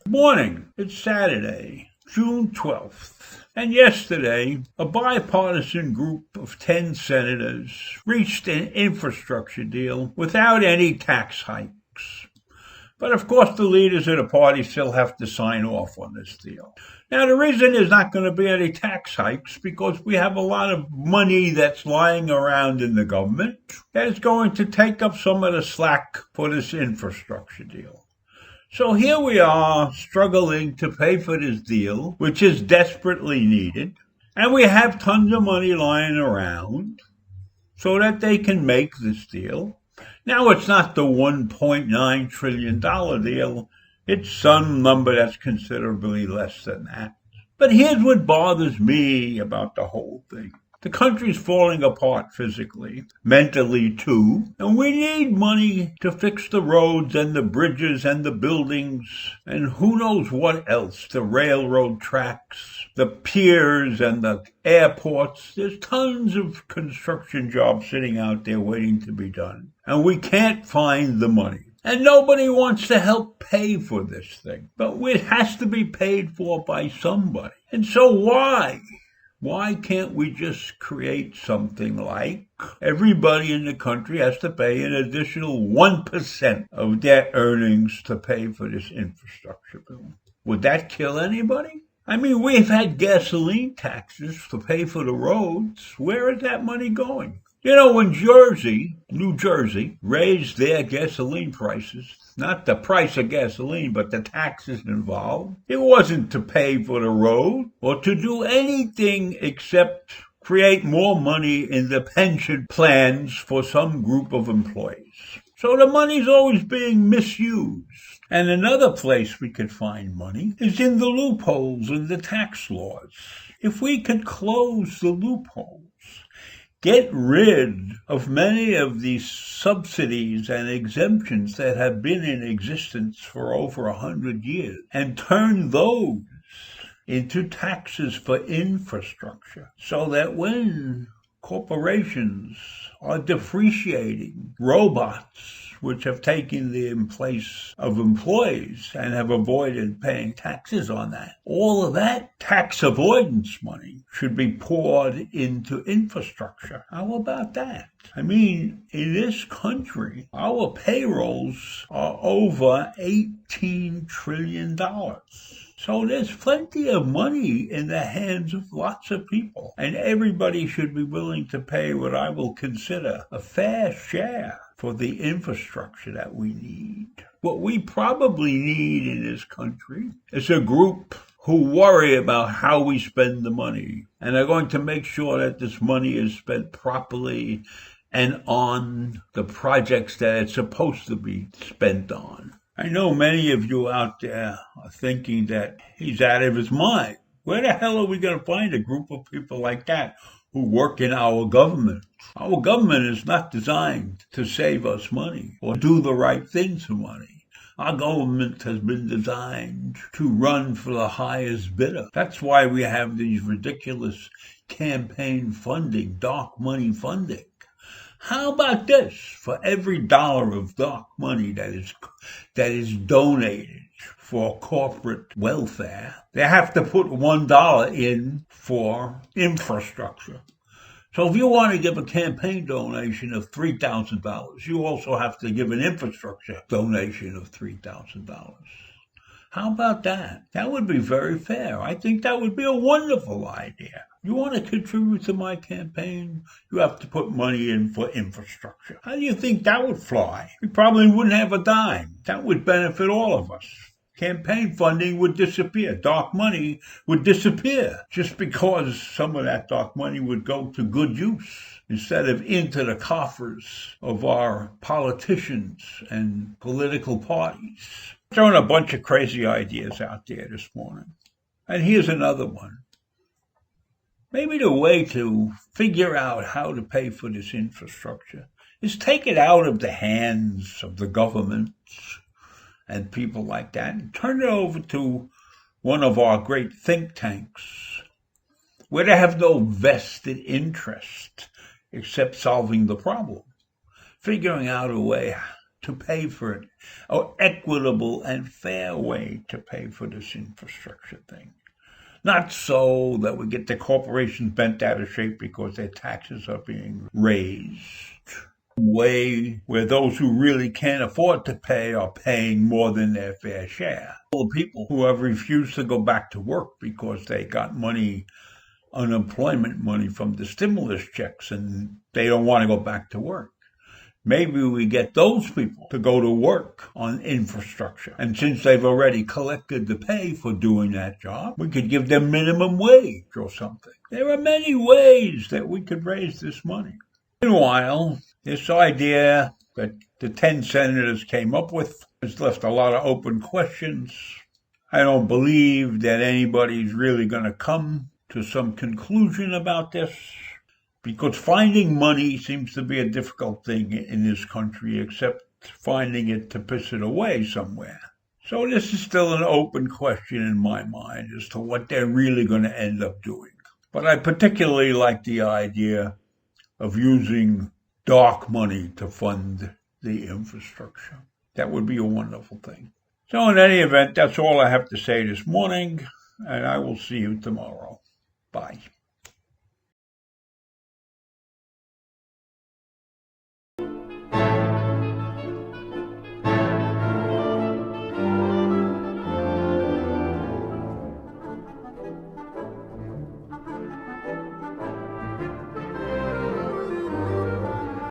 Morning. It's Saturday, June 12th. And yesterday, a bipartisan group of 10 senators reached an infrastructure deal without any tax hikes. But of course, the leaders of the party still have to sign off on this deal. Now, the reason there's not going to be any tax hikes because we have a lot of money that's lying around in the government that is going to take up some of the slack for this infrastructure deal. So here we are struggling to pay for this deal, which is desperately needed, and we have tons of money lying around so that they can make this deal. Now it's not the $1.9 trillion deal. It's some number that's considerably less than that. But here's what bothers me about the whole thing. The country's falling apart physically, mentally too, and we need money to fix the roads and the bridges and the buildings and who knows what else, the railroad tracks, the piers and the airports. There's tons of construction jobs sitting out there waiting to be done, and we can't find the money. And nobody wants to help pay for this thing, but it has to be paid for by somebody. And so why? Why can't we just create something like everybody in the country has to pay an additional 1% of their earnings to pay for this infrastructure bill? Would that kill anybody? I mean, we've had gasoline taxes to pay for the roads. Where is that money going? You know, when New Jersey, raised their gasoline prices, not the price of gasoline, but the taxes involved, it wasn't to pay for the road or to do anything except create more money in the pension plans for some group of employees. So the money's always being misused. And another place we could find money is in the loopholes in the tax laws. If we could close the loopholes, get rid of many of these subsidies and exemptions that have been in existence for over 100 years and turn those into taxes for infrastructure so that when corporations are depreciating robots which have taken the place of employees and have avoided paying taxes on that. All of that tax avoidance money should be poured into infrastructure. How about that? I mean, in this country, our payrolls are over $18 trillion. So there's plenty of money in the hands of lots of people, and everybody should be willing to pay what I will consider a fair share for the infrastructure that we need. What we probably need in this country is a group who worry about how we spend the money and are going to make sure that this money is spent properly and on the projects that it's supposed to be spent on. I know many of you out there are thinking that he's out of his mind. Where the hell are we going to find a group of people like that who work in our government? Our government is not designed to save us money or do the right things for money. Our government has been designed to run for the highest bidder. That's why we have these ridiculous campaign funding, dark money funding. How about this? For every dollar of dark money that is donated for corporate welfare, they have to put $1 in for infrastructure. So if you want to give a campaign donation of $3,000, you also have to give an infrastructure donation of $3,000. How about that? That would be very fair. I think that would be a wonderful idea. You want to contribute to my campaign? You have to put money in for infrastructure. How do you think that would fly? We probably wouldn't have a dime. That would benefit all of us. Campaign funding would disappear. Dark money would disappear just because some of that dark money would go to good use instead of into the coffers of our politicians and political parties. Throwing a bunch of crazy ideas out there this morning. And here's another one. Maybe the way to figure out how to pay for this infrastructure is take it out of the hands of the governments and people like that and turn it over to one of our great think tanks where they have no vested interest except solving the problem, figuring out a way to pay for it, an equitable and fair way to pay for this infrastructure thing. Not so that we get the corporations bent out of shape because their taxes are being raised. Way where those who really can't afford to pay are paying more than their fair share. People who have refused to go back to work because they got money, unemployment money from the stimulus checks, and they don't want to go back to work. Maybe we get those people to go to work on infrastructure. And since they've already collected the pay for doing that job, we could give them minimum wage or something. There are many ways that we could raise this money. Meanwhile, this idea that the 10 senators came up with has left a lot of open questions. I don't believe that anybody's really going to come to some conclusion about this, because finding money seems to be a difficult thing in this country, except finding it to piss it away somewhere. So this is still an open question in my mind as to what they're really going to end up doing. But I particularly like the idea of using dark money to fund the infrastructure. That would be a wonderful thing. So in any event, that's all I have to say this morning, and I will see you tomorrow. Bye.